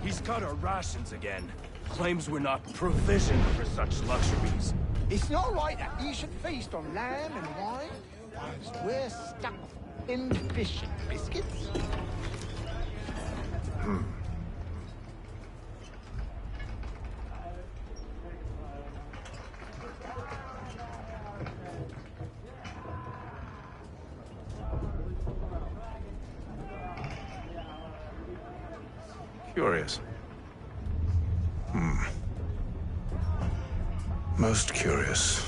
He's cut our rations again. Claims we're not provisioned for such luxuries. It's not right that you should feast on lamb and wine, whilst we're stuck in fish and biscuits. Curious. Most curious.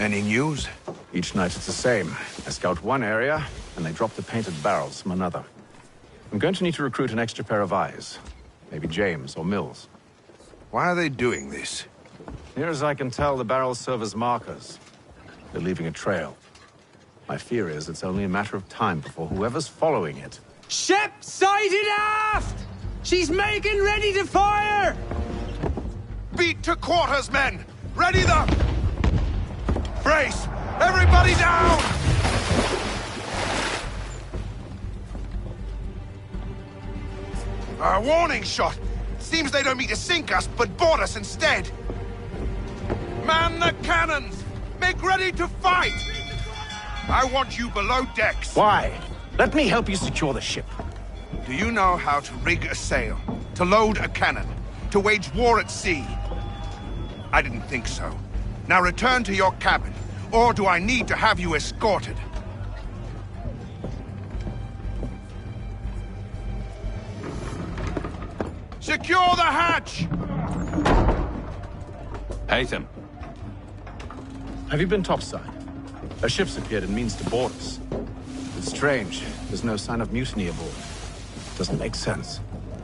Any news? Each night it's the same. I scout one area, and they drop the painted barrels from another. I'm going to need to recruit an extra pair of eyes. Maybe James or Mills. Why are they doing this? Near as I can tell, the barrels serve as markers. They're leaving a trail. My fear is it's only a matter of time before whoever's following it... Ship sighted aft! She's making ready to fire! Beat to quarters, men! Ready them! Brace! Everybody down! A warning shot! Seems they don't mean to sink us, but board us instead! Man the cannons! Make ready to fight! I want you below decks! Why? Let me help you secure the ship. Do you know how to rig a sail? To load a cannon? To wage war at sea? I didn't think so. Now return to your cabin, or do I need to have you escorted? Secure the hatch! Haytham. Have you been topside? A ship's appeared and means to board us. It's strange. There's no sign of mutiny aboard. Doesn't make sense.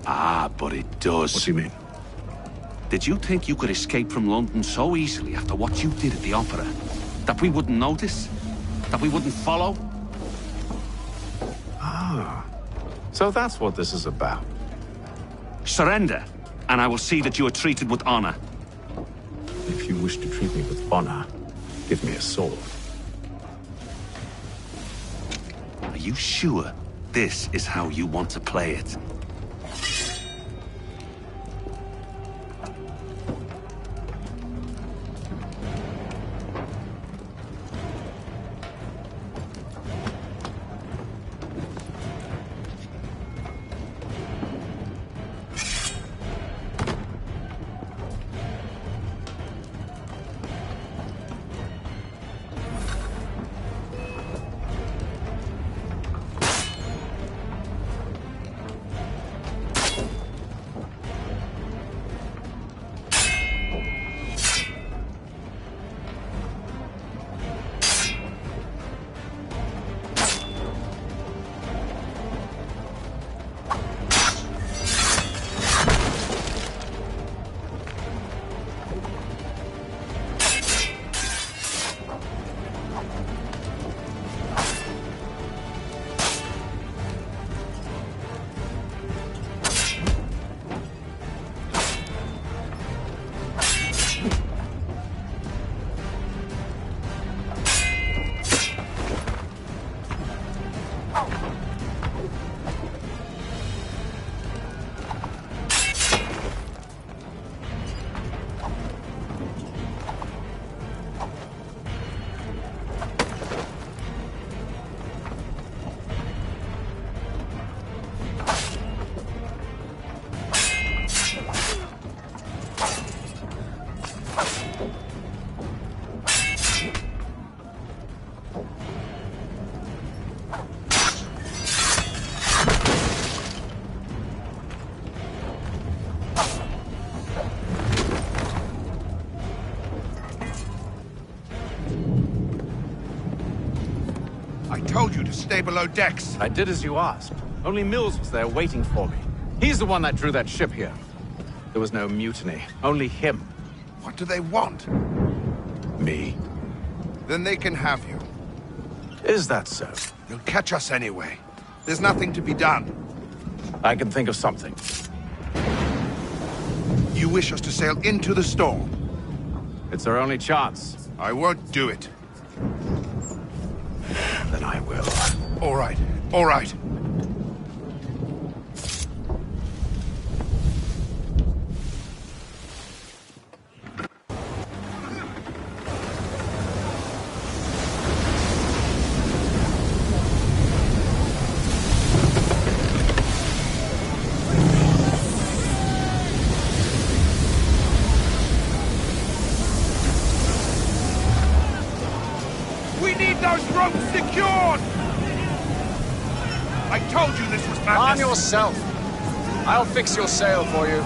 Ah, but it does. What do you mean? Did you think you could escape from London so easily after what you did at the Opera? That we wouldn't notice? That we wouldn't follow? Ah. So that's what this is about. Surrender, and I will see that you are treated with honor. If you wish to treat me with honor, give me a sword. Are you sure this is how you want to play it? I told you to stay below decks. I did as you asked. Only Mills was there waiting for me. He's the one that drew that ship here. There was no mutiny, only him. What do they want? Me. Then they can have you. Is that so? They'll catch us anyway. There's nothing to be done. I can think of something. You wish us to sail into the storm? It's our only chance. I won't do it. Then I will. All right, all right. Those ropes secured! I told you this was madness. Arm yourself. I'll fix your sail for you.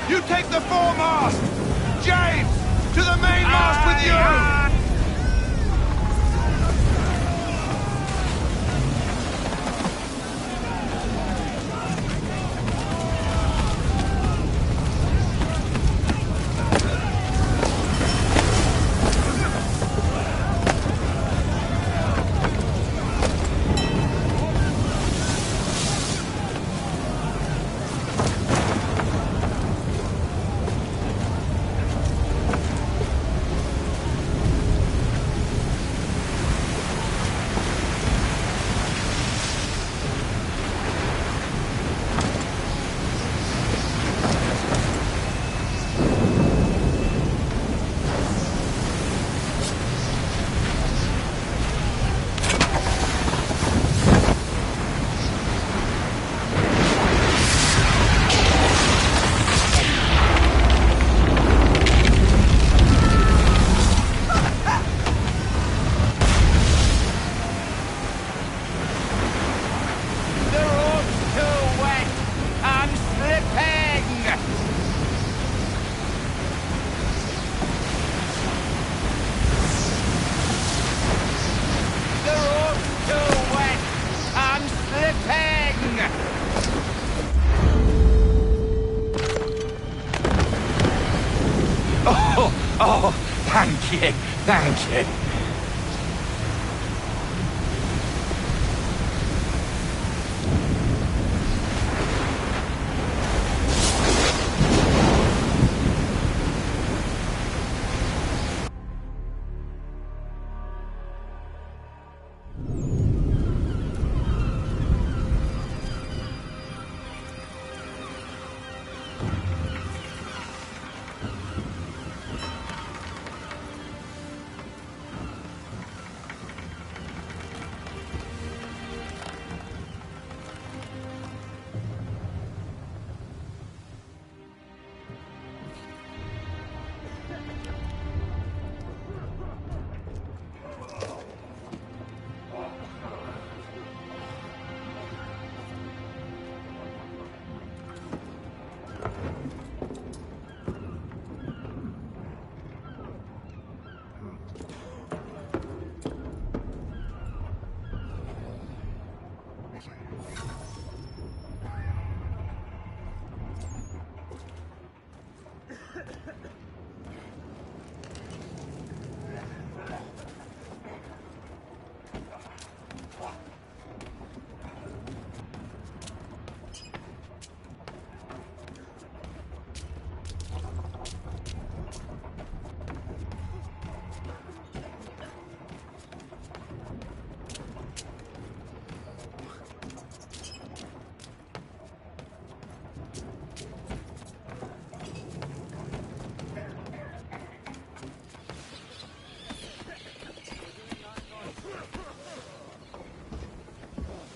You take the foremast! James, to the mainmast with you! Oh, thank you, thank you.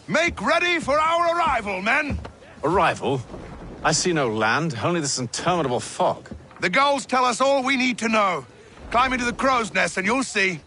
Make ready for our arrival, men! Arrival? I see no land, only this interminable fog. The gulls tell us all we need to know. Climb into the crow's nest and you'll see.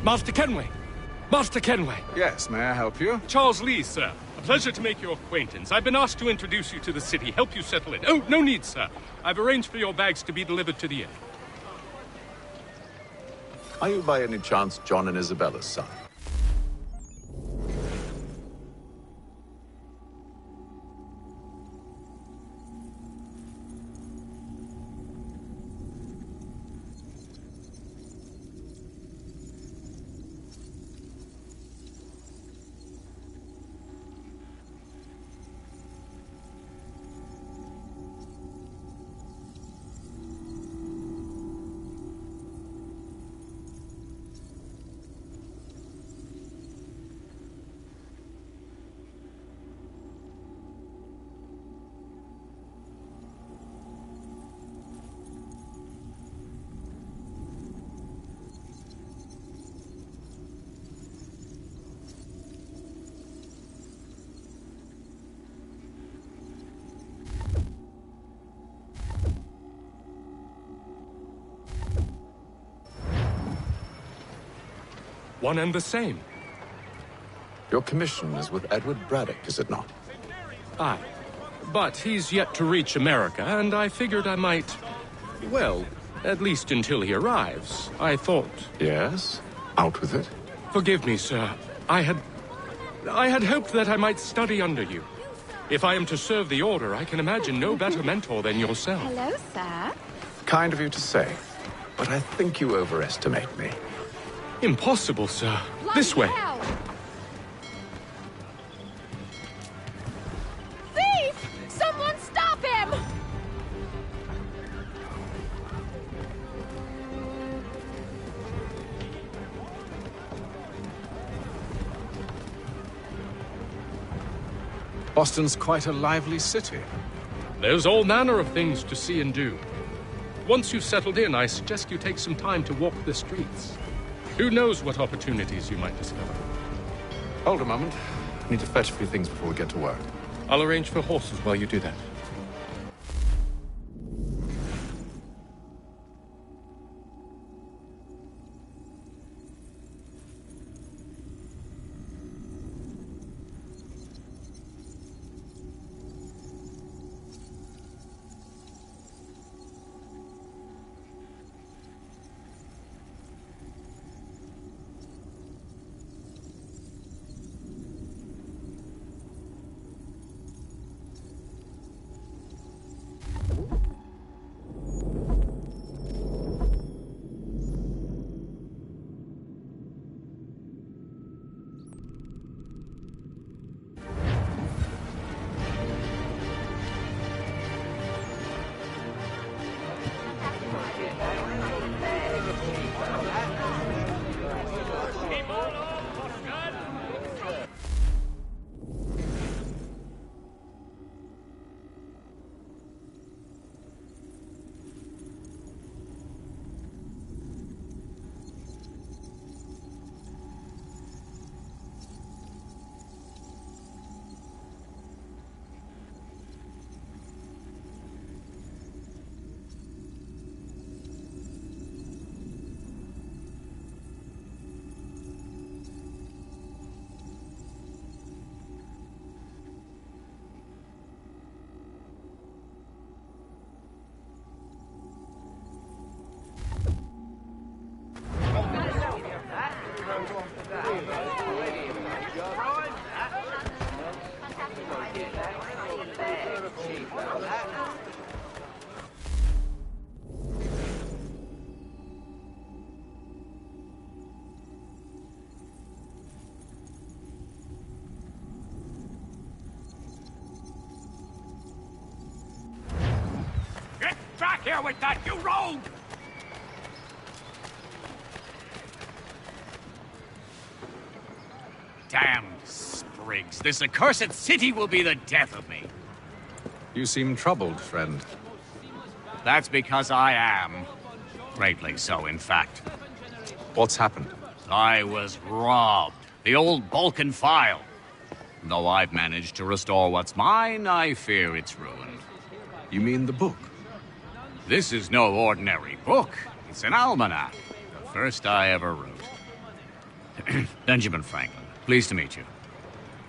Master Kenway! Master Kenway! Yes, may I help you? Charles Lee, sir. A pleasure to make your acquaintance. I've been asked to introduce you to the city, help you settle in. Oh, no need, sir. I've arranged for your bags to be delivered to the inn. Are you by any chance John and Isabella's son? One and the same. Your commission is with Edward Braddock, is it not? Aye. But he's yet to reach America, and I figured I might... Well, at least until he arrives. I thought... Yes? Out with it. Forgive me, sir. I had hoped that I might study under you. If I am to serve the Order, I can imagine no better mentor than yourself. Hello, sir. Kind of you to say, but I think you overestimate me. Impossible, sir. This way. Hell. Thief! Someone stop him! Boston's quite a lively city. There's all manner of things to see and do. Once you've settled in, I suggest you take some time to walk the streets. Who knows what opportunities you might discover? Hold a moment. I need to fetch a few things before we get to work. I'll arrange for horses while you do that. here with that, you rogue! Damned sprigs. This accursed city will be the death of me. You seem troubled, friend. That's because I am. Greatly so, in fact. What's happened? I was robbed. The old Balkan file. Though I've managed to restore what's mine, I fear it's ruined. You mean the book? This is no ordinary book. It's an almanac. The first I ever wrote. Benjamin Franklin, pleased to meet you.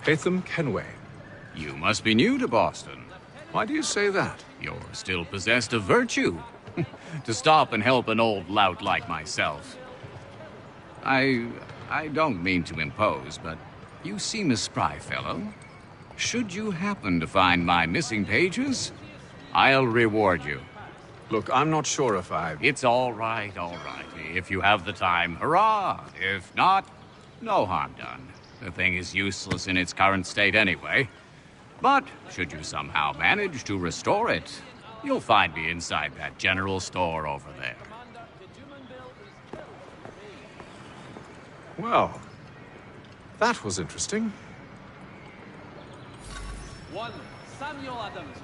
Hatham Kenway. You must be new to Boston. Why do you say that? You're still possessed of virtue. To stop and help an old lout like myself. I don't mean to impose, but you seem a spry fellow. Should you happen to find my missing pages, I'll reward you. Look, I'm not sure if I... It's all right, all right. If you have the time, hurrah! If not, no harm done. The thing is useless in its current state anyway. But should you somehow manage to restore it, you'll find me inside that general store over there. Well, that was interesting. One, Samuel Adams.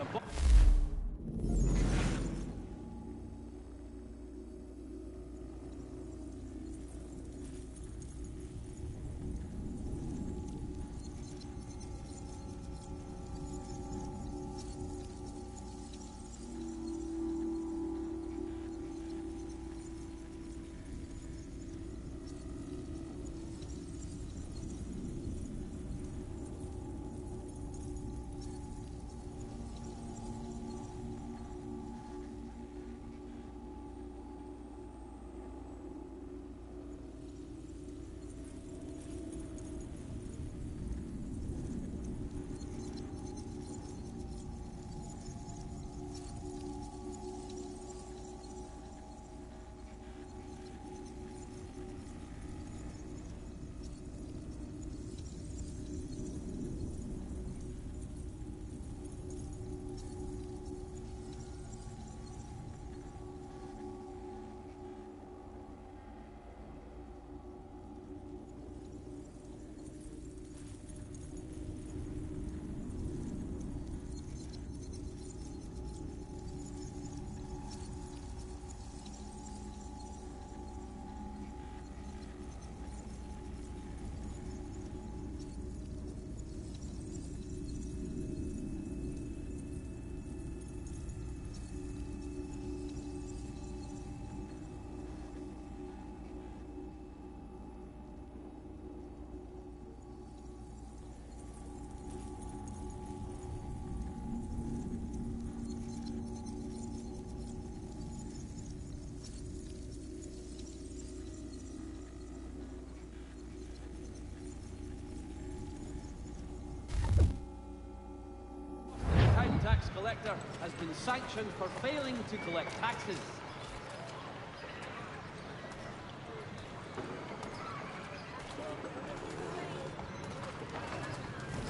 Tax collector has been sanctioned for failing to collect taxes.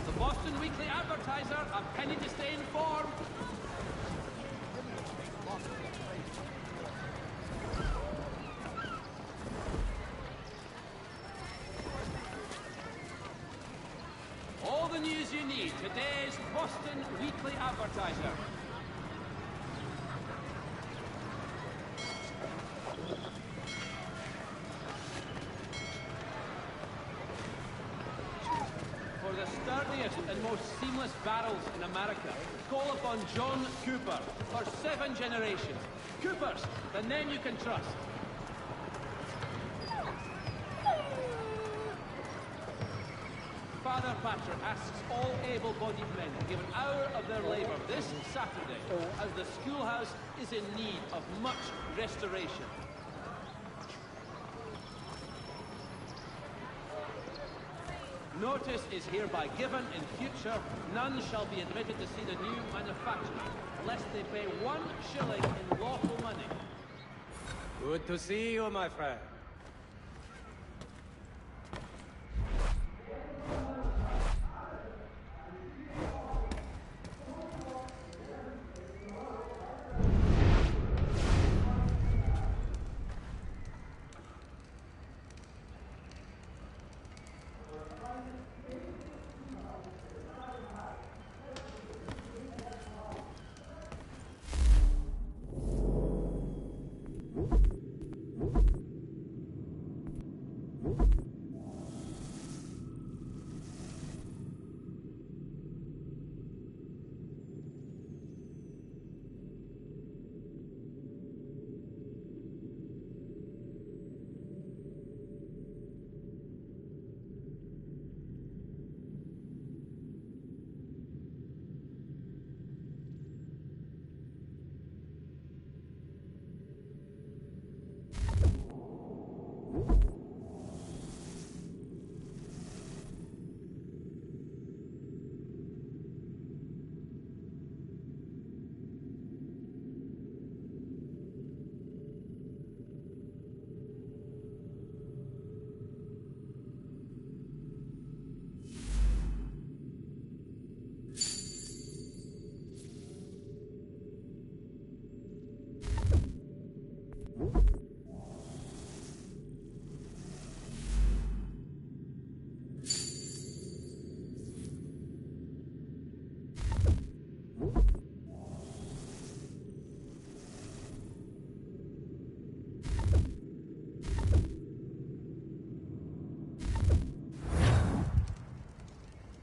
The Boston Weekly Advertiser, a penny to stay informed. All the news you need, today's Boston Weekly Advertiser. For the sturdiest and most seamless barrels in America, call upon John Cooper for 7 generations. Coopers, the name you can trust. Father Patrick asks all able-bodied men to give an hour of their labour this Saturday, as the schoolhouse is in need of much restoration. Notice is hereby given in future, none shall be admitted to see the new manufacturer, unless they pay 1 shilling in lawful money. Good to see you, my friend.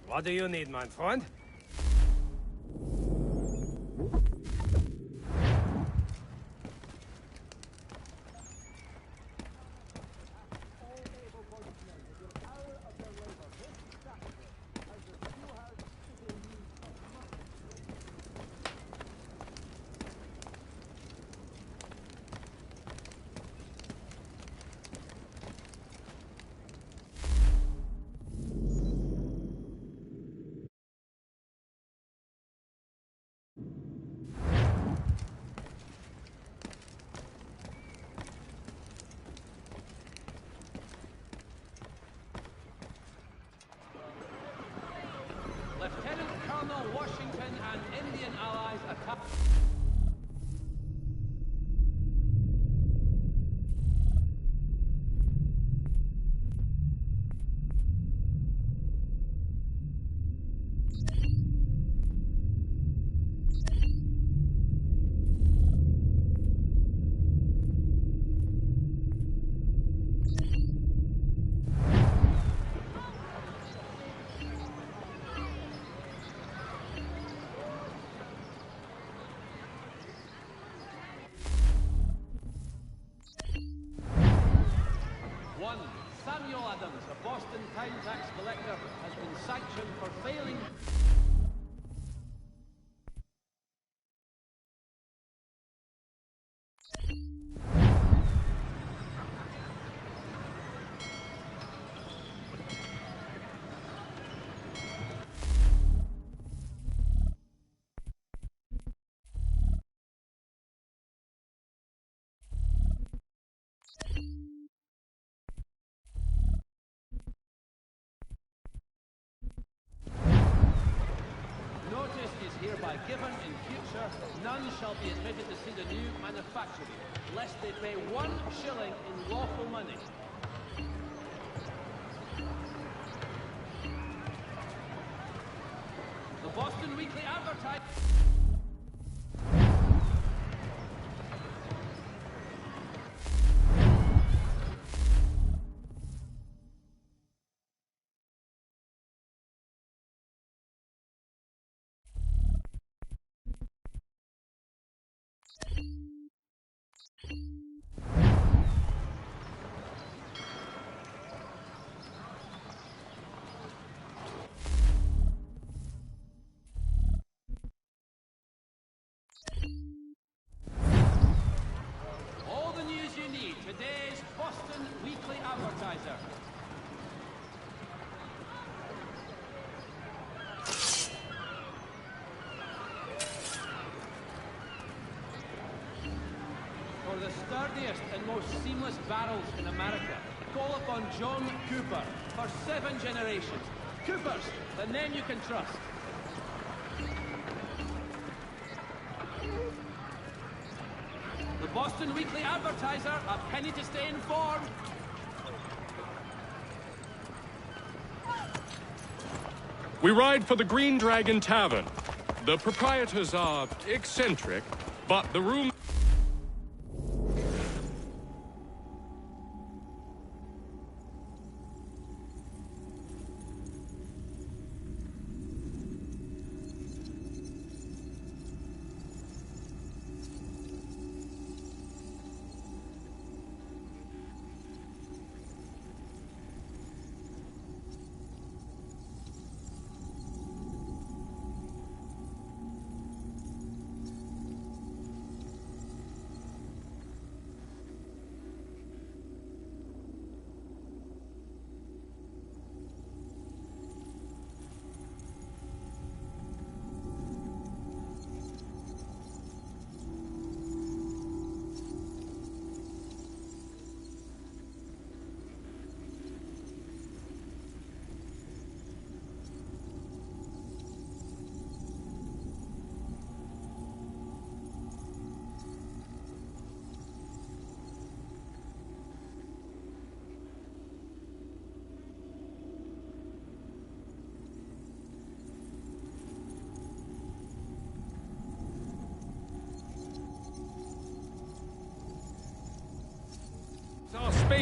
What do you need, my friend? Lieutenant Colonel Washington and Indian allies attack. One, Samuel Adams, a Boston time tax collector, has been sanctioned for failing. Notice is hereby given in future, none shall be admitted to see the new manufactory, lest they pay 1 shilling in lawful money. The Boston Weekly Advertiser. All the news you need, today's Boston Weekly Advertiser. For the sturdiest and most seamless barrels in America, call upon John Cooper for 7 generations. Coopers, the name you can trust. The Boston Weekly Advertiser, a penny to stay informed. We ride for the Green Dragon Tavern. The proprietors are eccentric, but the room...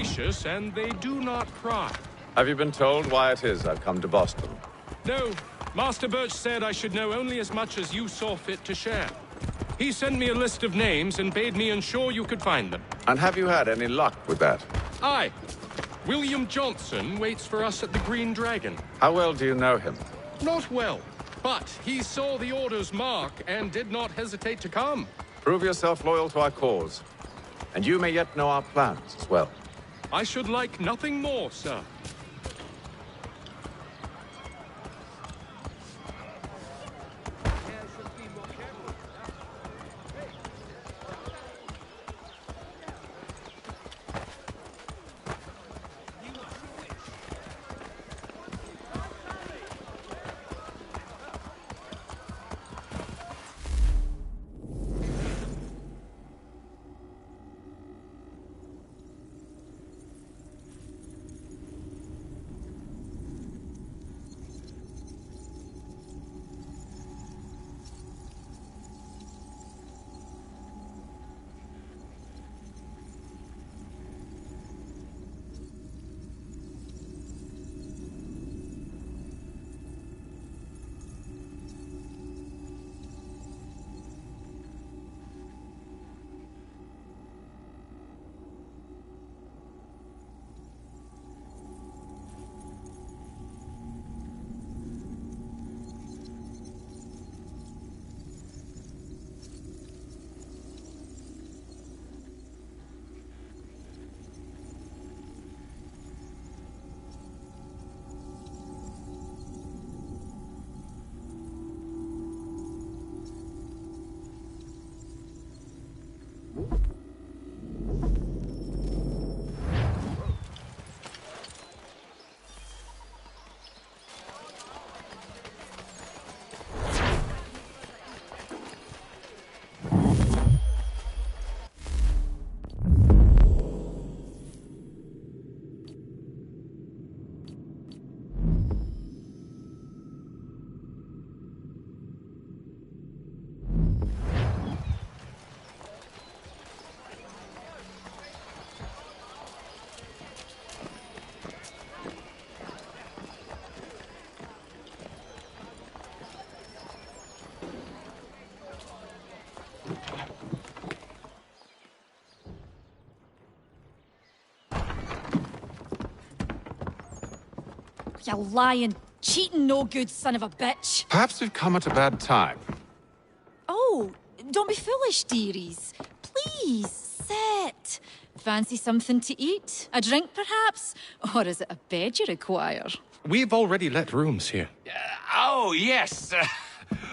gracious, and they do not pry. Have you been told why it is I've come to Boston? No, Master Birch said I should know only as much as you saw fit to share. He sent me a list of names and bade me ensure you could find them. And have you had any luck with that? Aye. William Johnson waits for us at the Green Dragon. How well do you know him? Not well, but he saw the order's mark and did not hesitate to come. Prove yourself loyal to our cause, and you may yet know our plans as well. I should like nothing more, sir. You lying, cheating, no good son of a bitch. Perhaps we've come at a bad time. Oh, don't be foolish, dearies. Please, sit. Fancy something to eat? A drink, perhaps? Or is it a bed you require? We've already let rooms here. Oh, yes.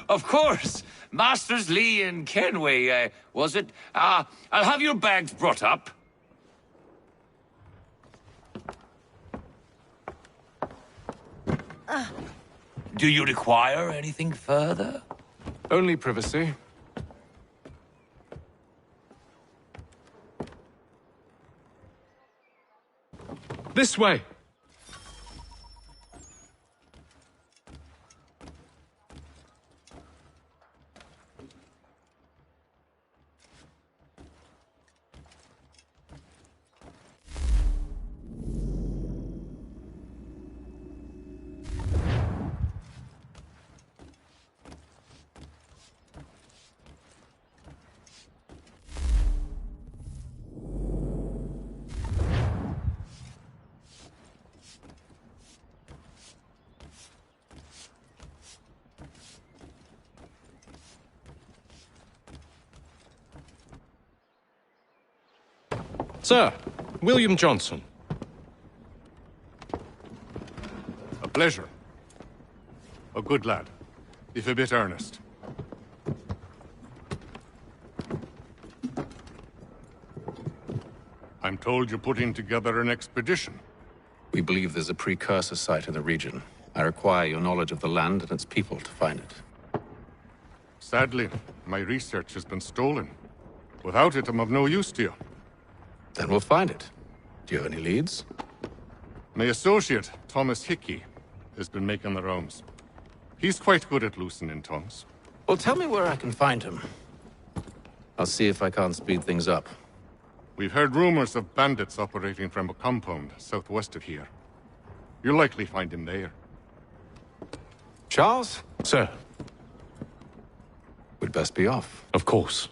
Of course. Masters Lee and Kenway, was it? I'll have your bags brought up. Do you require anything further? Only privacy. This way. Sir, William Johnson. A pleasure. A good lad, if a bit earnest. I'm told you're putting together an expedition. We believe there's a precursor site in the region. I require your knowledge of the land and its people to find it. Sadly, my research has been stolen. Without it, I'm of no use to you. Then we'll find it. Do you have any leads? My associate, Thomas Hickey, has been making the rounds. He's quite good at loosening tongues. Well, tell me where I can find him. I'll see if I can't speed things up. We've heard rumors of bandits operating from a compound southwest of here. You'll likely find him there. Charles? Sir. We'd best be off. Of course.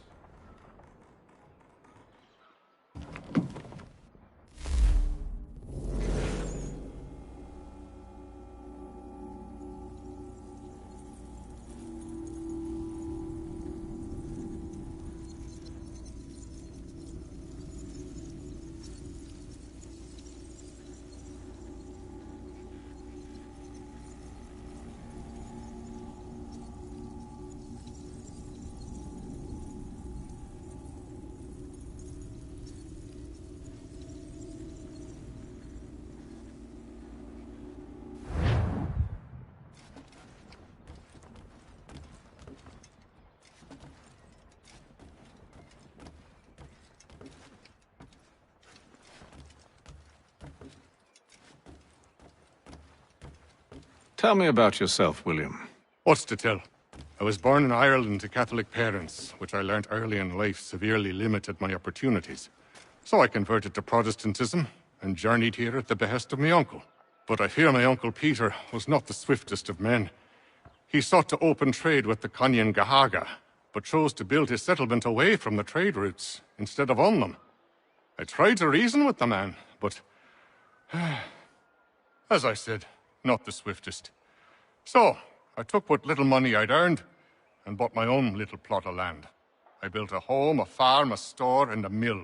Tell me about yourself, William. What's to tell? I was born in Ireland to Catholic parents, which I learnt early in life severely limited my opportunities. So I converted to Protestantism and journeyed here at the behest of my uncle. But I fear my uncle Peter was not the swiftest of men. He sought to open trade with the Conyan Gahaga, but chose to build his settlement away from the trade routes instead of on them. I tried to reason with the man, but as I said, not the swiftest. So, I took what little money I'd earned and bought my own little plot of land. I built a home, a farm, a store, and a mill.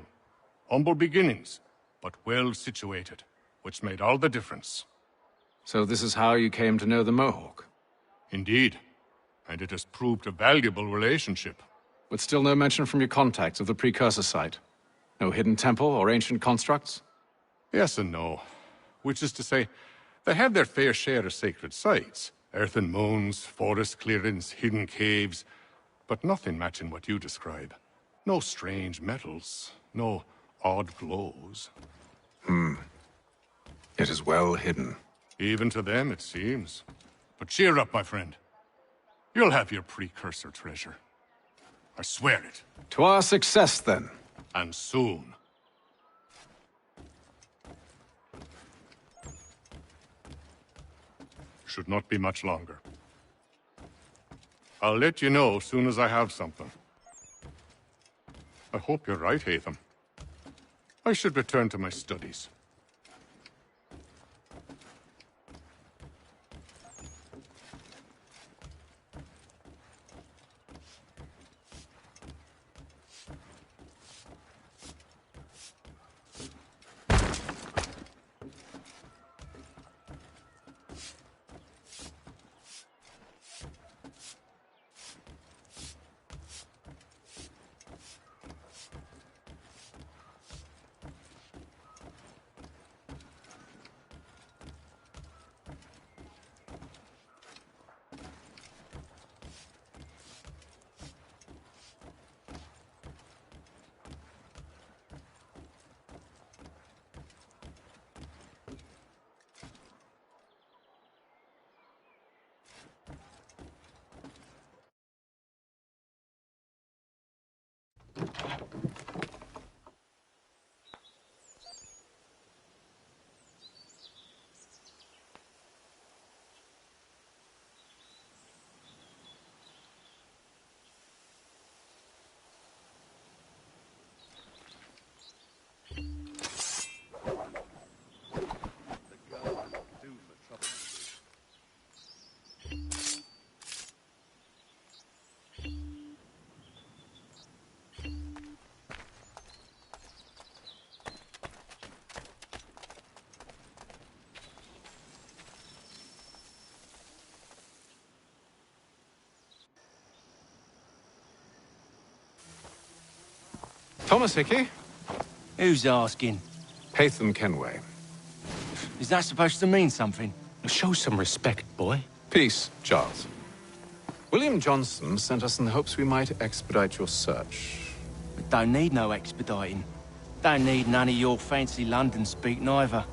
Humble beginnings, but well situated, which made all the difference. So this is how you came to know the Mohawk? Indeed, and it has proved a valuable relationship. But still no mention from your contacts of the precursor site? No hidden temple or ancient constructs? Yes and no. Which is to say, they have their fair share of sacred sites. Earthen mounds, forest clearings, hidden caves. But nothing matching what you describe. No strange metals, no odd glows. It is well hidden. Even to them, it seems. But cheer up, my friend. You'll have your precursor treasure. I swear it. To our success, then. And soon. Should not be much longer. I'll let you know as soon as I have something. I hope you're right, Hatham. I should return to my studies. Thomas Hickey? Who's asking? Hatham Kenway. Is that supposed to mean something? Show some respect, boy. Peace, Charles. William Johnson sent us in the hopes we might expedite your search. We don't need no expediting. Don't need none of your fancy London speak neither.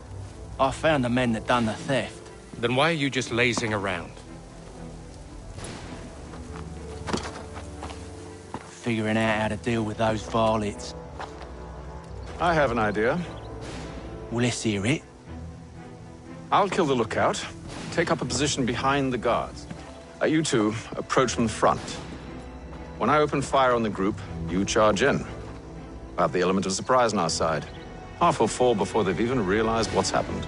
I found the men that done the theft. Then why are you just lazing around? Figuring out how to deal with those varlets. I have an idea. Well, let's hear it. I'll kill the lookout, take up a position behind the guards. You two approach from the front. When I open fire on the group, you charge in. We'll have the element of surprise on our side. Half will fall before they've even realized what's happened.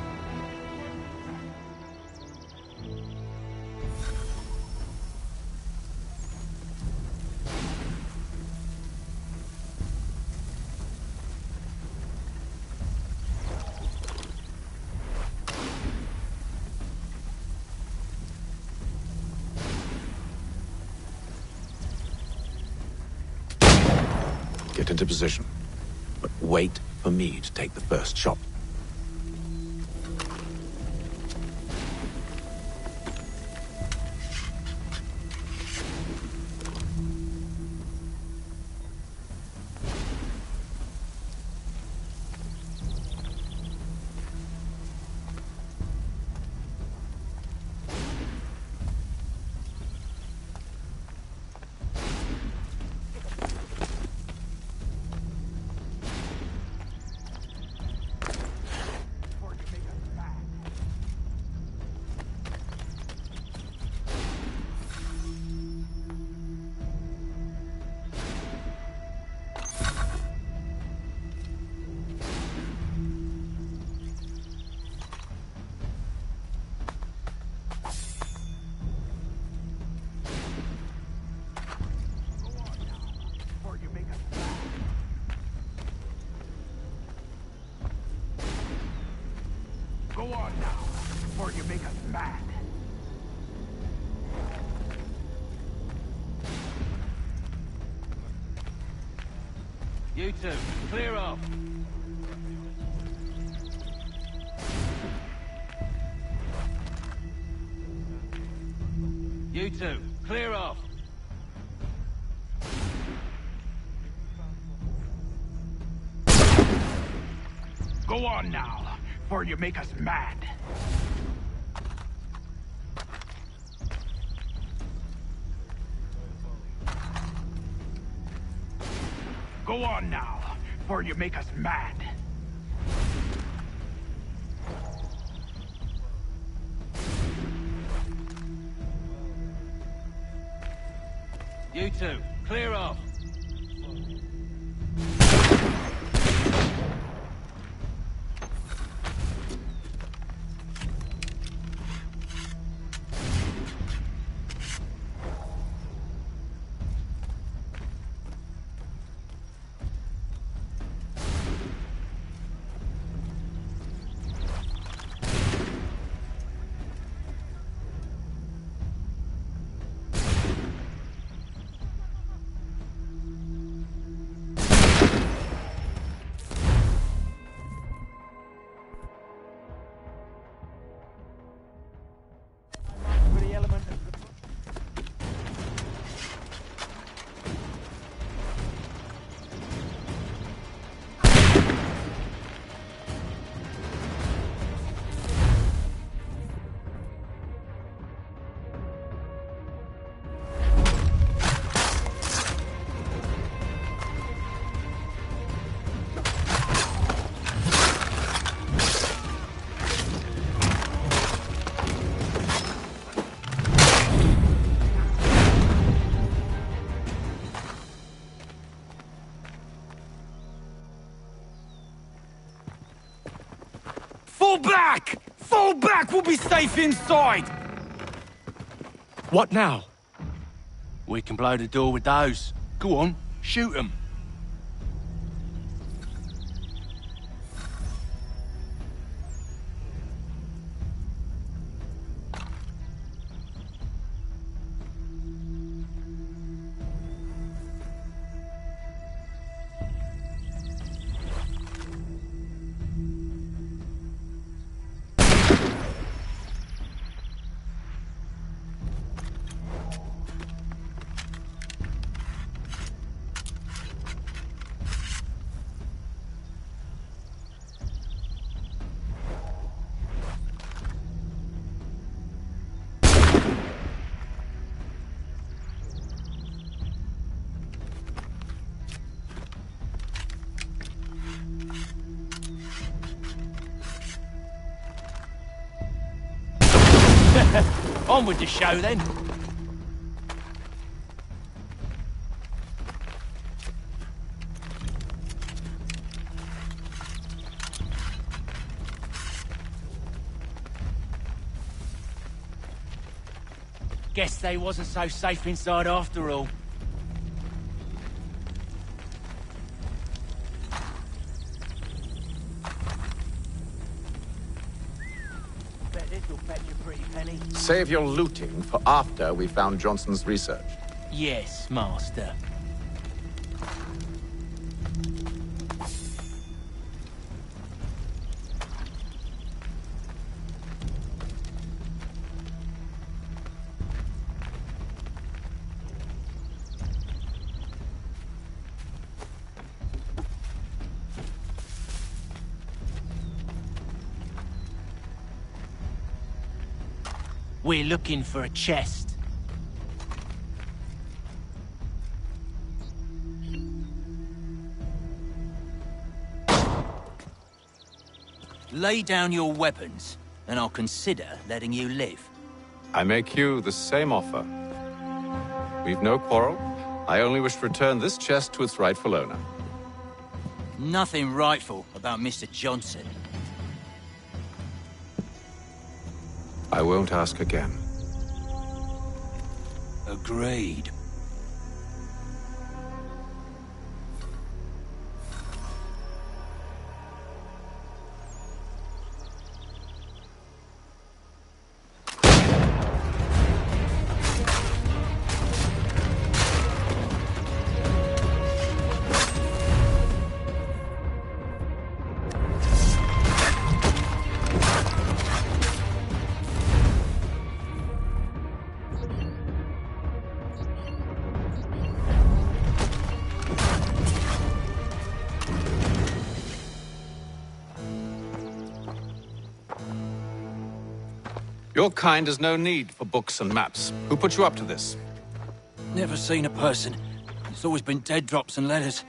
Get into position, but wait for me to take the first shot. Go on now, before you make us mad. You two, clear off. You two, clear off. Go on now, before you make us mad. Go on now, before you make us mad. You two, clear off. Fall back! Fall back! We'll be safe inside! What now? We can blow the door with those. Go on, shoot them. On with the show, then. Guess they wasn't so safe inside after all. Bet this'll fetch a pretty penny. Save your looting for after we found Johnson's research. Yes, Master. We're looking for a chest. Lay down your weapons, and I'll consider letting you live. I make you the same offer. We've no quarrel. I only wish to return this chest to its rightful owner. Nothing rightful about Mr. Johnson. I won't ask again. Agreed. Your kind has no need for books and maps. Who put you up to this? Never seen a person. It's always been dead drops and letters.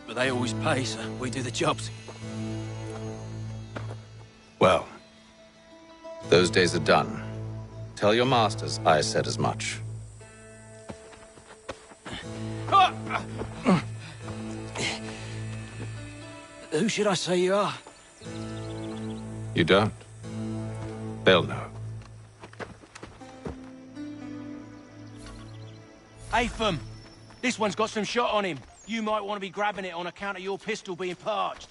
But they always pay, so we do the jobs. Well, those days are done. Tell your masters I said as much. Who should I say you are? You don't? They'll know. Atham, this one's got some shot on him. You might want to be grabbing it on account of your pistol being parched.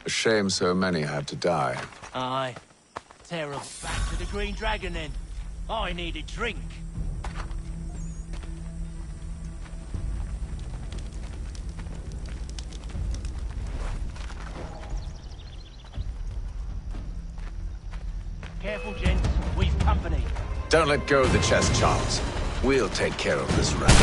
A shame so many had to die. Aye. Terrible. Back to the Green Dragon, then. I need a drink. Careful, gents. We've company. Don't let go of the chest, Charles. We'll take care of this rabbit.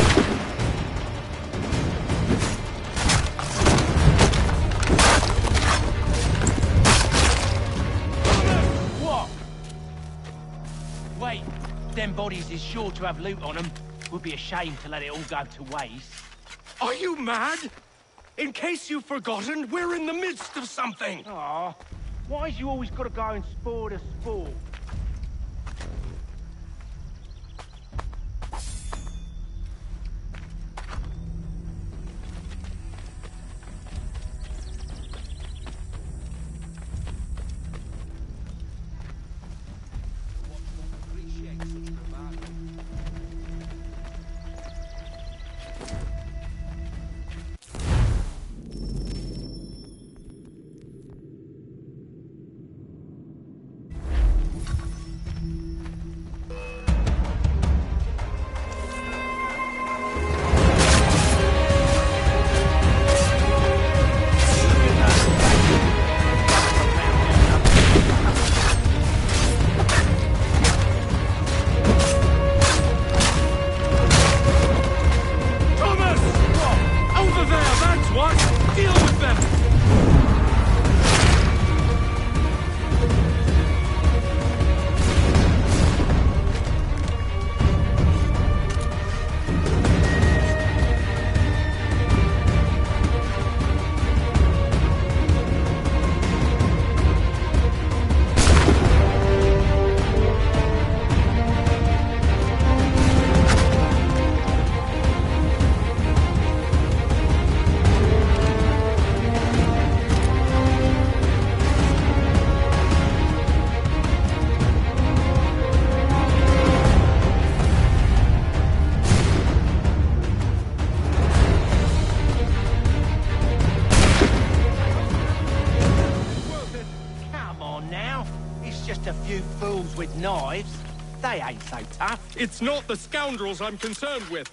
What? Wait, them bodies is sure to have loot on them. Would be a shame to let it all go to waste. Are you mad? In case you've forgotten, we're in the midst of something. Aw, why's you always got to go and spoil the sport? it's just a few fools with knives. They ain't so tough. It's not the scoundrels I'm concerned with.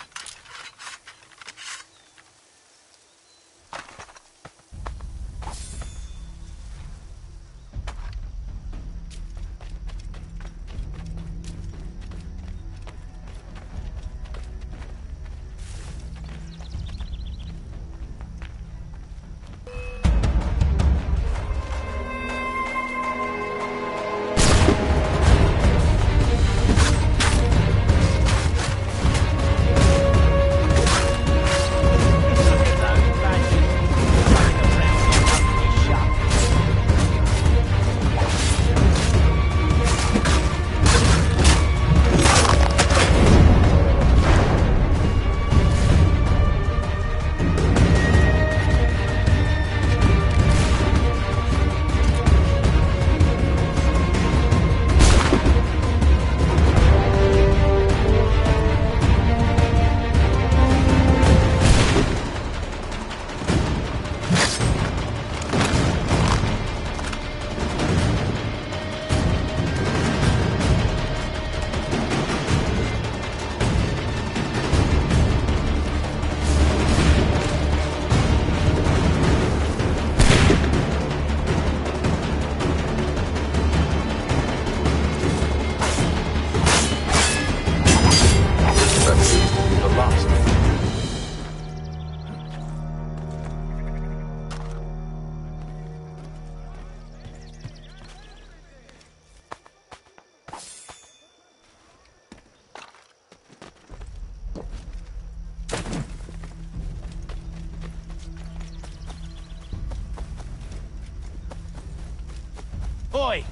Oi!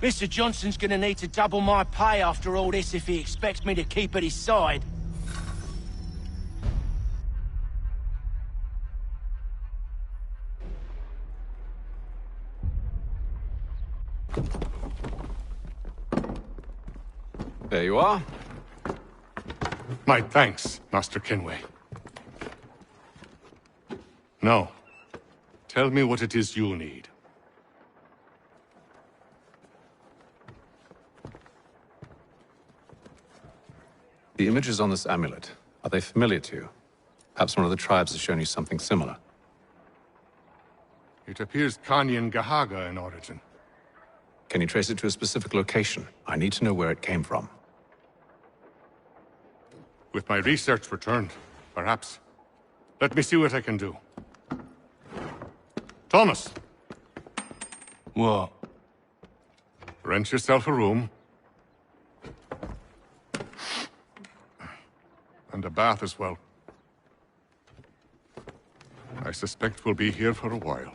Mr. Johnson's gonna need to double my pay after all this if he expects me to keep at his side. There you are. My thanks, Master Kenway. Now, tell me what it is you need. The images on this amulet, are they familiar to you? Perhaps one of the tribes has shown you something similar. It appears Kanyan Gahaga in origin. Can you trace it to a specific location? I need to know where it came from. With my research returned, perhaps. Let me see what I can do. Thomas! What? Rent yourself a room. And a bath as well. I suspect we'll be here for a while.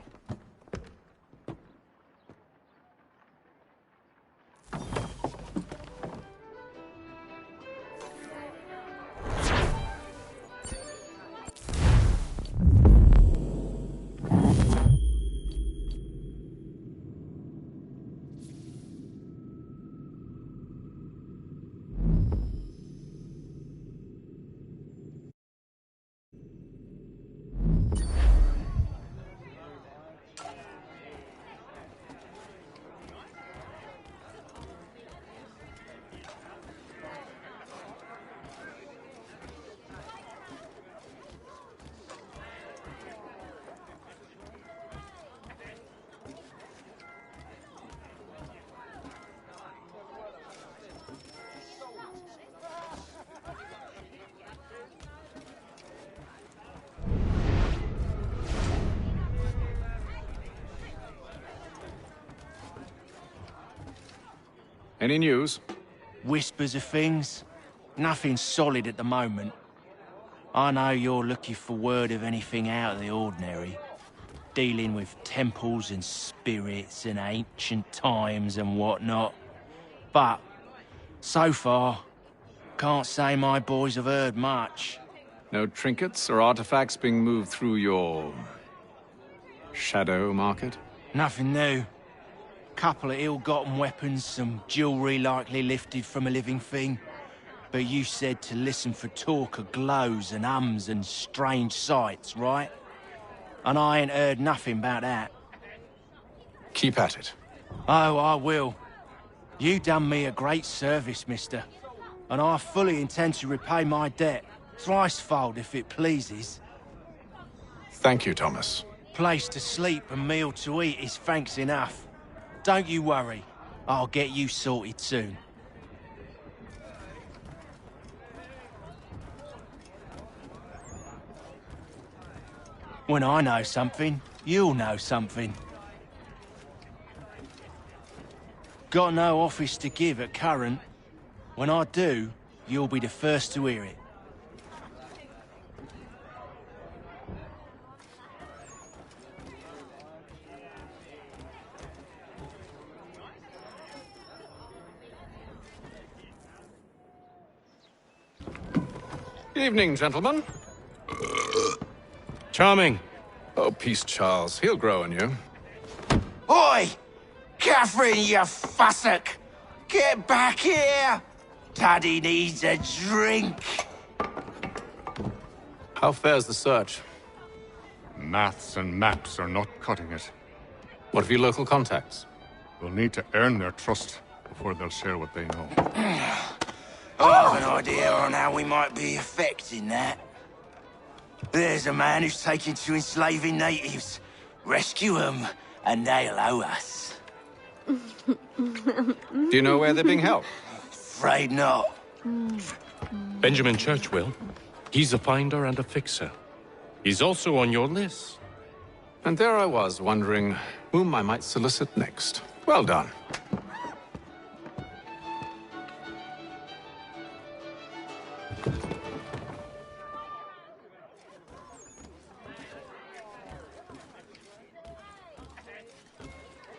Any news? Whispers of things. Nothing solid at the moment. I know you're looking for word of anything out of the ordinary. Dealing with temples and spirits and ancient times and whatnot. But, so far, can't say my boys have heard much. No trinkets or artifacts being moved through your... shadow market? Nothing new. Couple of ill-gotten weapons, some jewelry likely lifted from a living thing. But you said to listen for talk of glows and hums and strange sights, right? And I ain't heard nothing about that. Keep at it. Oh, I will. You done me a great service, mister. And I fully intend to repay my debt. Thricefold, if it pleases. Thank you, Thomas. Place to sleep and meal to eat is thanks enough. Don't you worry. I'll get you sorted soon. When I know something, you'll know something. Got no office to give at current. When I do, you'll be the first to hear it. Evening, gentlemen. Charming. Oh, peace, Charles. He'll grow on you. Oi! Catherine, you fussock! Get back here! Daddy needs a drink. How fares the search? Maths and maps are not cutting it. What of your local contacts? We'll need to earn their trust before they'll share what they know. I have an idea on how we might be affecting that. There's a man who's taken to enslaving natives. Rescue them, and they'll owe us. Do you know where they're being held? Afraid not. Benjamin Churchwill. He's a finder and a fixer. He's also on your list. And there I was, wondering whom I might solicit next. Well done.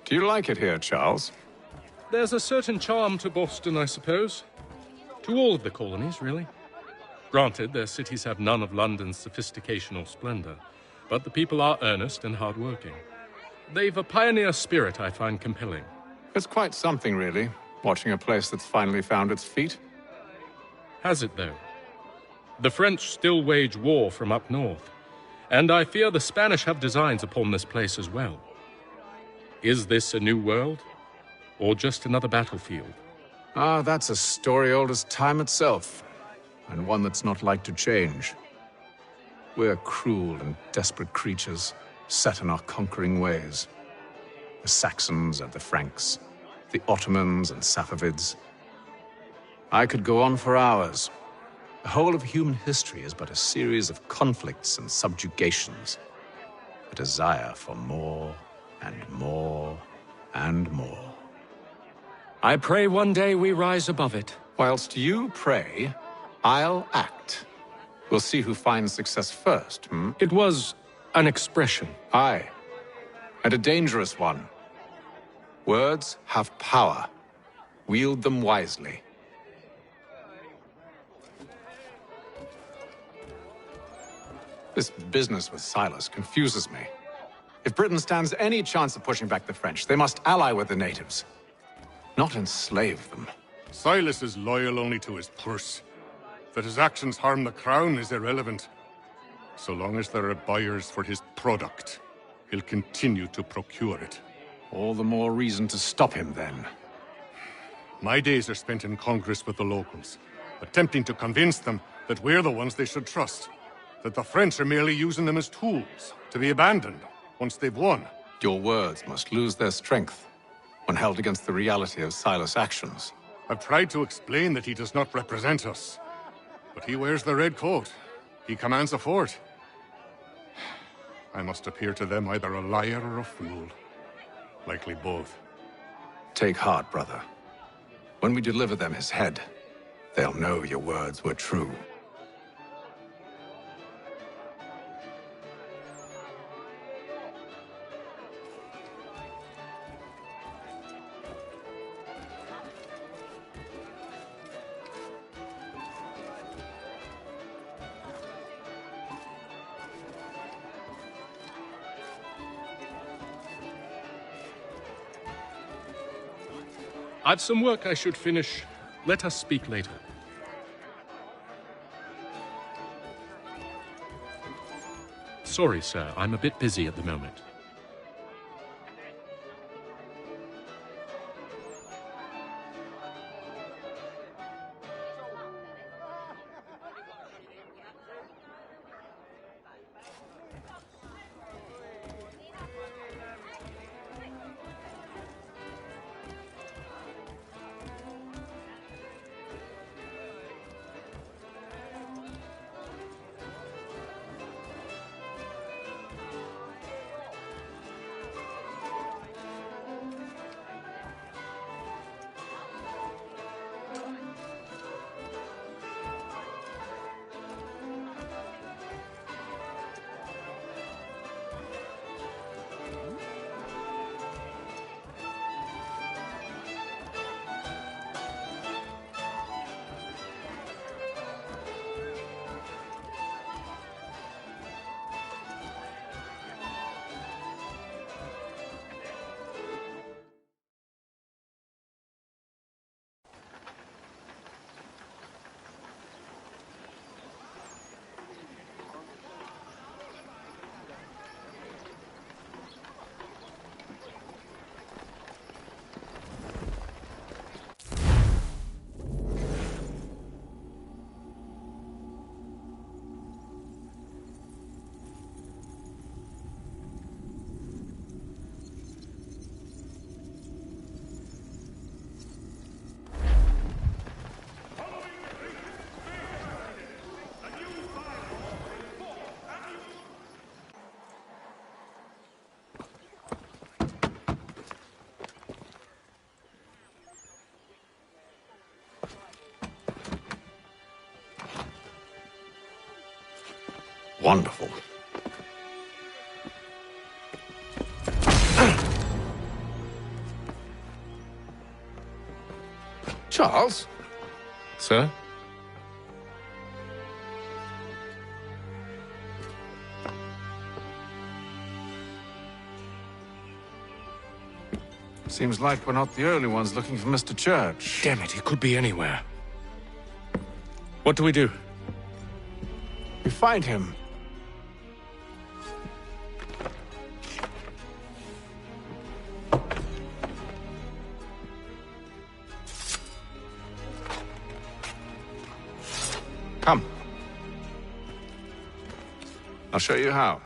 Do you like it here, Charles? There's a certain charm to Boston, I suppose. To all of the colonies, really. Granted, their cities have none of London's sophistication or splendor, but the people are earnest and hardworking. They've a pioneer spirit I find compelling. It's quite something, really, watching a place that's finally found its feet. Has it, though? The French still wage war from up north, and I fear the Spanish have designs upon this place as well. Is this a new world, or just another battlefield? Ah, that's a story old as time itself, and one that's not like to change. We're cruel and desperate creatures, set in our conquering ways. The Saxons and the Franks, the Ottomans and Safavids. I could go on for hours. The whole of human history is but a series of conflicts and subjugations. A desire for more and more and more. I pray one day we rise above it. Whilst you pray, I'll act. We'll see who finds success first, hmm? It was an expression. Aye, and a dangerous one. Words have power. Wield them wisely. This business with Silas confuses me. If Britain stands any chance of pushing back the French, they must ally with the natives, not enslave them. Silas is loyal only to his purse. That his actions harm the crown is irrelevant. So long as there are buyers for his product, he'll continue to procure it. All the more reason to stop him, then. My days are spent in Congress with the locals, attempting to convince them that we're the ones they should trust. That the French are merely using them as tools, to be abandoned once they've won. Your words must lose their strength when held against the reality of Silas' actions. I've tried to explain that he does not represent us. But he wears the red coat. He commands a fort. I must appear to them either a liar or a fool. Likely both. Take heart, brother. When we deliver them his head, they'll know your words were true. I've some work I should finish. Let us speak later. Sorry, sir. I'm a bit busy at the moment. wonderful. Charles? Sir? Seems like we're not the only ones looking for Mr. Church. Damn it, he could be anywhere. What do we do? We find him. Come. I'll show you how.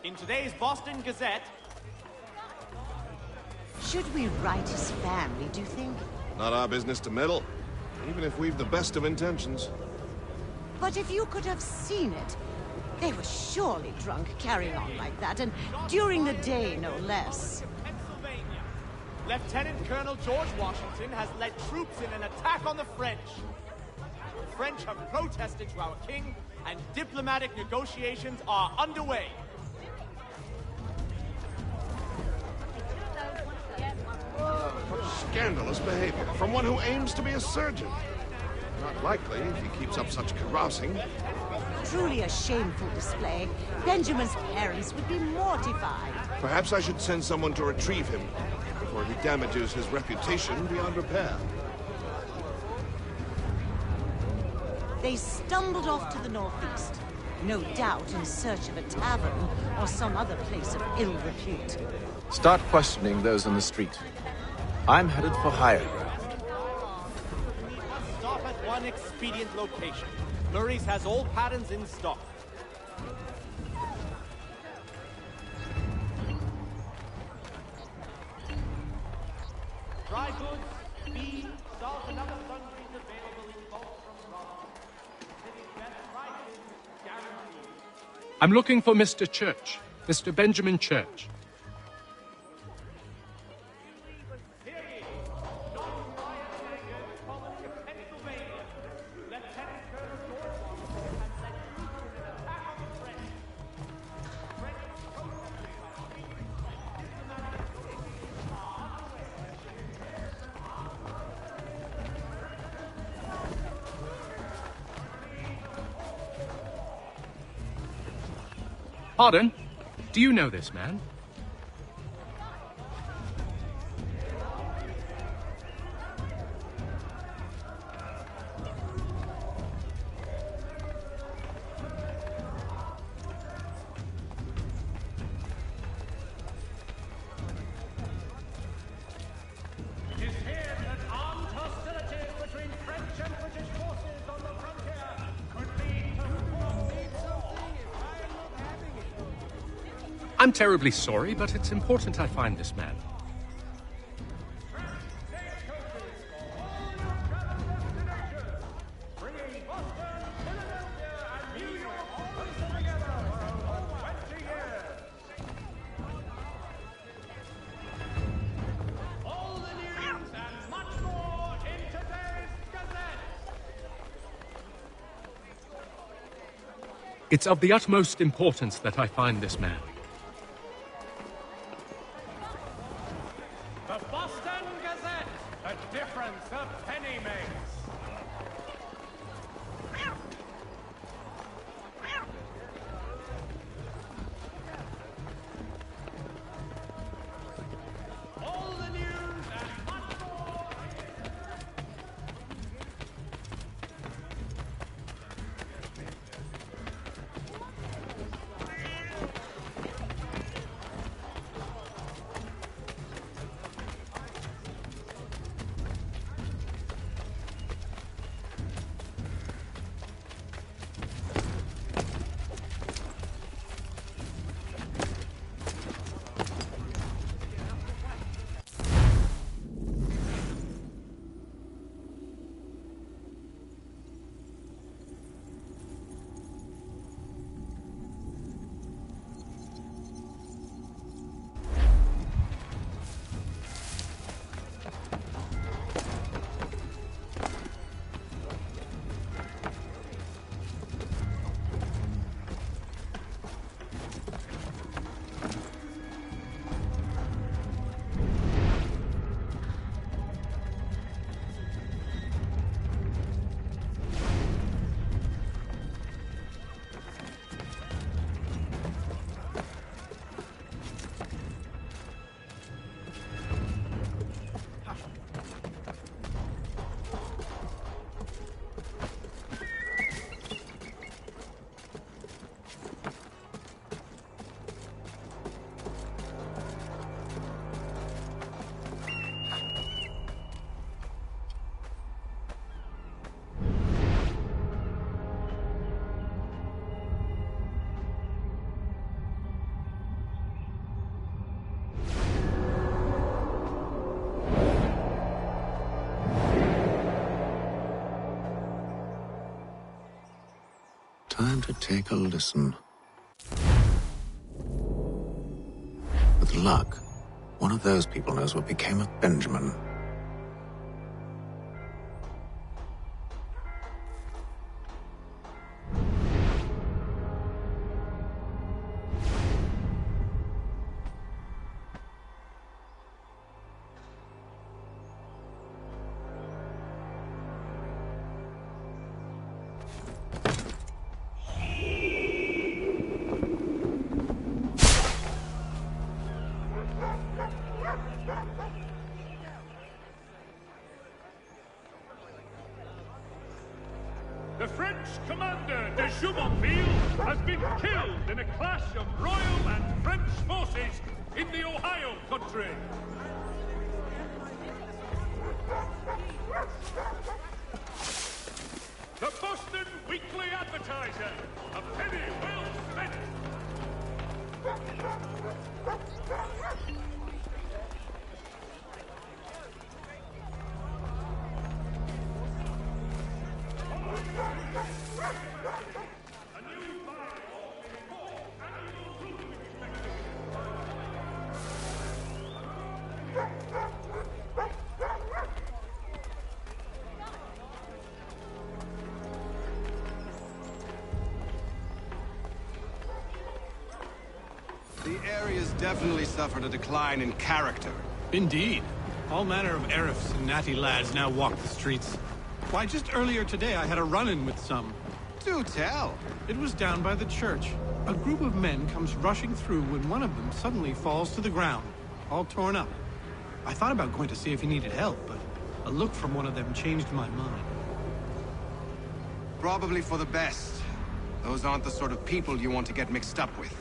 In today's Boston Gazette... Should we write his family, do you think? Not our business to meddle, even if we've the best of intentions. But if you could have seen it, they were surely drunk carrying on like that, and during the day, no less. Pennsylvania. Lieutenant Colonel George Washington has led troops in an attack on the French. The French have protested to our king, and diplomatic negotiations are underway. Scandalous behavior from one who aims to be a surgeon. Not likely if he keeps up such carousing. Truly a shameful display. Benjamin's parents would be mortified. Perhaps I should send someone to retrieve him before he damages his reputation beyond repair. They stumbled off to the northeast, no doubt in search of a tavern or some other place of ill repute. Start questioning those in the street. I'm headed for higher ground. Stop at one expedient location. Murray's has all patterns in stock. Dry goods, beef, salt, and other sundries available in bulk from Ross. City's best prices guaranteed. I'm looking for Mr. Church. Mr. Benjamin Church. Pardon? Do you know this man? I'm terribly sorry, but it's important I find this man. It's of the utmost importance that I find this man. The Boston Gazette, the difference a penny makes. All the news and much more. Time to take a listen. With luck, one of those people knows what became of Benjamin. The French commander de Jumonville has been killed in a clash of Royal and French forces in the Ohio country. The Boston Weekly Advertiser, a penny well spent. The area's definitely suffered a decline in character. Indeed. All manner of Arifs and natty lads now walk the streets. Why, just earlier today I had a run-in with some. Do tell. It was down by the church. A group of men comes rushing through when one of them suddenly falls to the ground, all torn up. I thought about going to see if he needed help, but a look from one of them changed my mind. Probably for the best. Those aren't the sort of people you want to get mixed up with.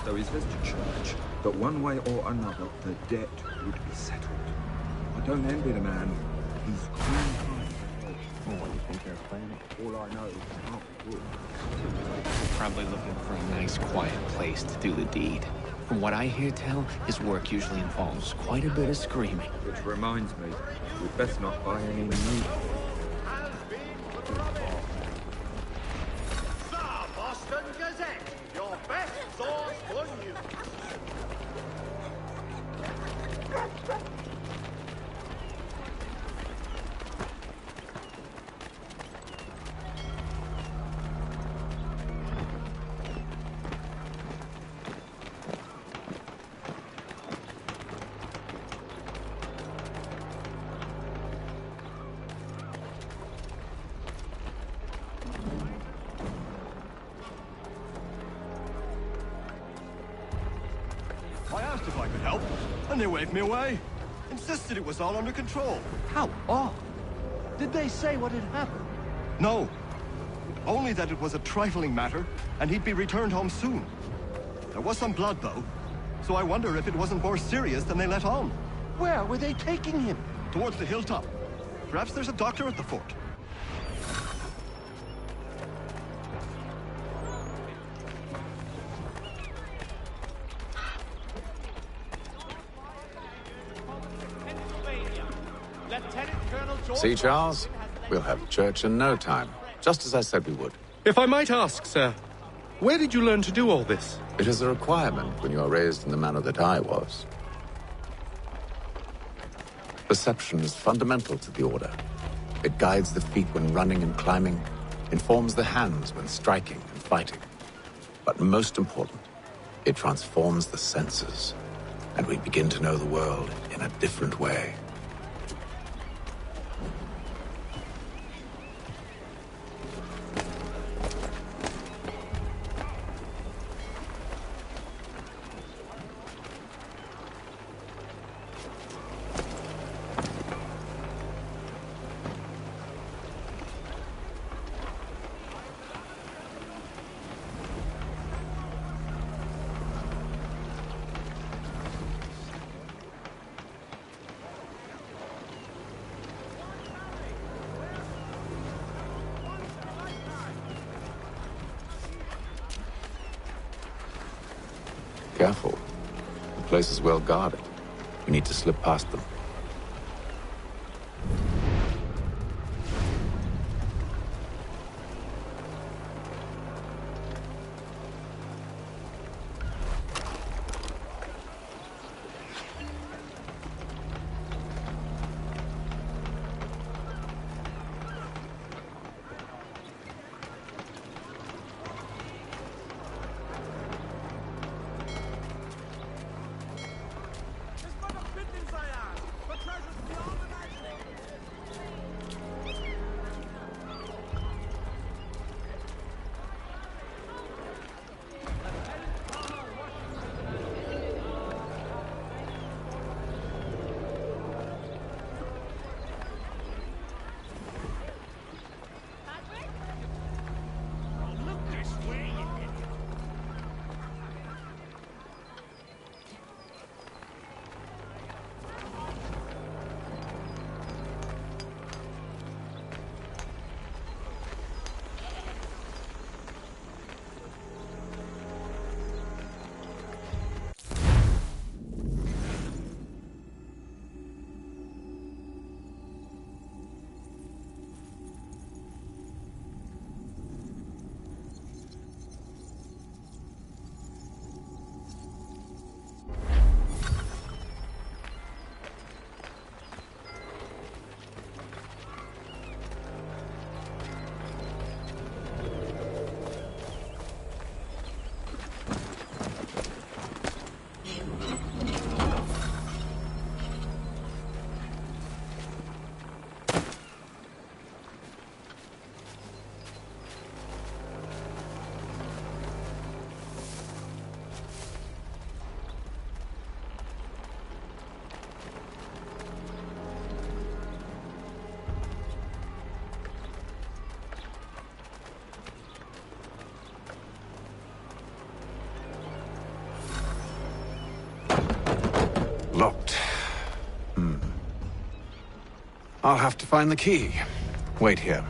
though he says to church that one way or another the debt would be settled. I don't envy the man. He's clean-hearted. Oh, what do you think they're playing? All I know is it's not good. Probably looking for a nice, quiet place to do the deed. From what I hear tell, his work usually involves quite a bit of screaming. Which reminds me, we'd best not buy any new... Boston Gazette, your best source for news. I asked if I could help, and they waved me away. Insisted it was all under control. How odd. Did they say what had happened? No. Only that it was a trifling matter, and he'd be returned home soon. There was some blood, though, so I wonder if it wasn't more serious than they let on. Where were they taking him? Towards the hilltop. Perhaps there's a doctor at the fort. See, Charles? We'll have church in no time, just as I said we would. If I might ask, sir, where did you learn to do all this? It is a requirement when you are raised in the manner that I was. Perception is fundamental to the Order. It guides the feet when running and climbing, informs the hands when striking and fighting. But most important, it transforms the senses, and we begin to know the world in a different way. Careful. The place is well guarded. We need to slip past them. Locked. I'll have to find the key. Wait here.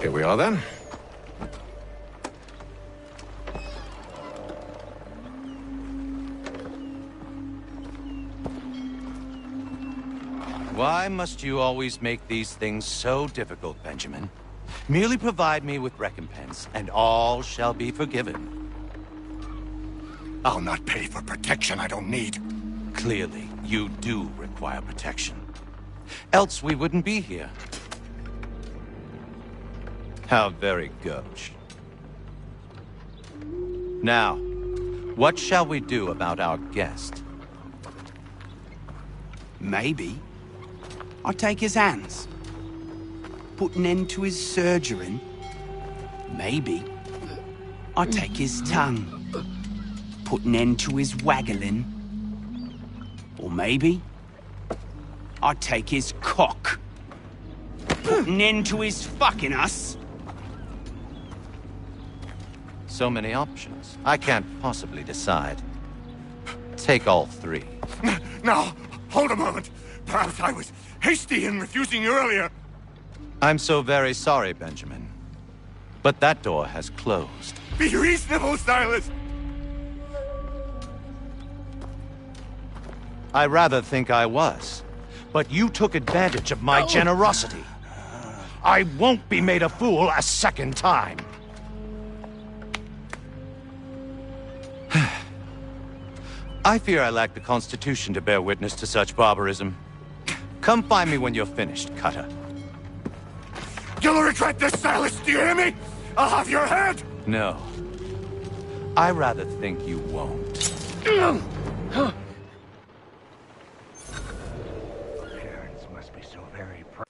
Here we are, then. Why must you always make these things so difficult, Benjamin? Merely provide me with recompense, and all shall be forgiven. I'll not pay for protection I don't need. Clearly, you do require protection. Else we wouldn't be here. How very gauche. Now, what shall we do about our guest? Maybe I'll take his hands. Put an end to his surgering. Maybe I'll take his tongue. Put an end to his waggling. Or maybe I'll take his cock. Put an end to his fucking us. So many options. I can't possibly decide. Take all three. Now, hold a moment. Perhaps I was hasty in refusing you earlier. I'm so very sorry, Benjamin. But that door has closed. Be reasonable, Silas! I rather think I was. But you took advantage of my generosity. I won't be made a fool a second time. I fear I lack the constitution to bear witness to such barbarism. Come find me when you're finished, Cutter. You'll regret this, Silas, do you hear me? I'll have your head! No. I rather think you won't. Parents must be so very proud.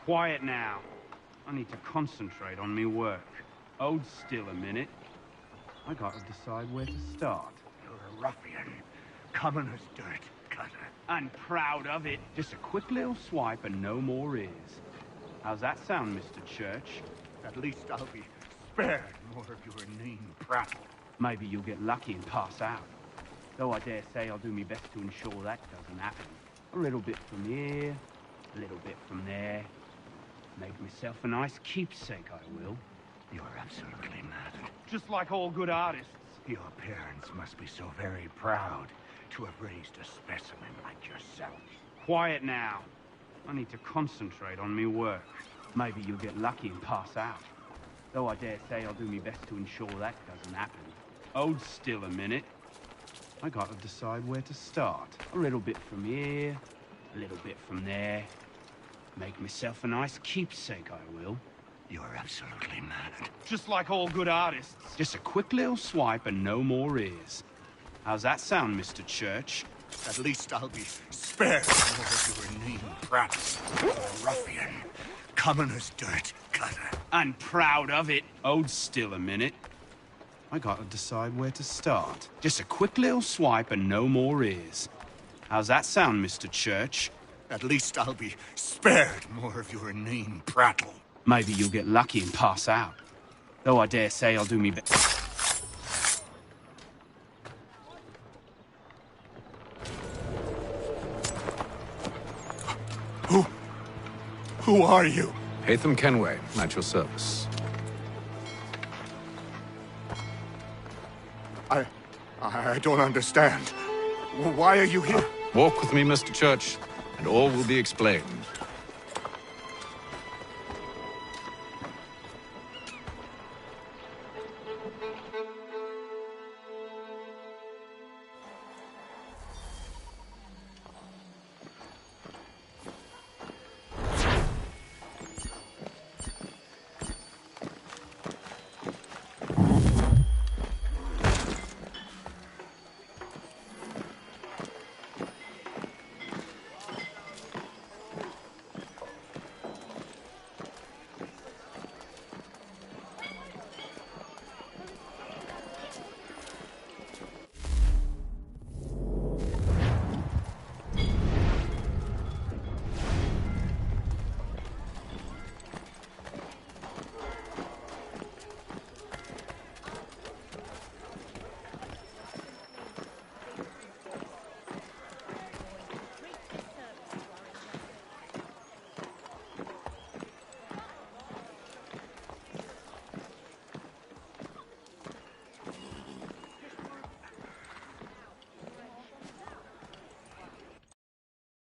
Quiet now. I need to concentrate on me work. Hold still a minute. I gotta decide where to start. You're a ruffian. Common as dirt, Cutter. And proud of it. Just a quick little swipe and no more is. How's that sound, Mr. Church? At least I'll be spared more of your inane prattle. Maybe you'll get lucky and pass out. Though I dare say I'll do my best to ensure that doesn't happen. A little bit from here, a little bit from there. Make myself a nice keepsake, I will. You're absolutely mad. Just like all good artists. Your parents must be so very proud to have raised a specimen like yourself. Quiet now. I need to concentrate on me work. Maybe you'll get lucky and pass out. Though I dare say I'll do my best to ensure that doesn't happen. Hold still a minute. I gotta decide where to start. A little bit from here, a little bit from there. Make myself a nice keepsake, I will. You're absolutely mad. Just like all good artists. Just a quick little swipe and no more is. How's that sound, Mr. Church? At least I'll be spared more of your inane prattle. You're a ruffian. Common as dirt, Cutter. And proud of it. Hold still a minute. I gotta decide where to start. Just a quick little swipe and no more is. How's that sound, Mr. Church? At least I'll be spared more of your inane prattle. Maybe you'll get lucky and pass out. Though I dare say I'll do me best. Who are you? Hatham Kenway, at your service. I don't understand. Why are you here? Walk with me, Mr. Church, and all will be explained.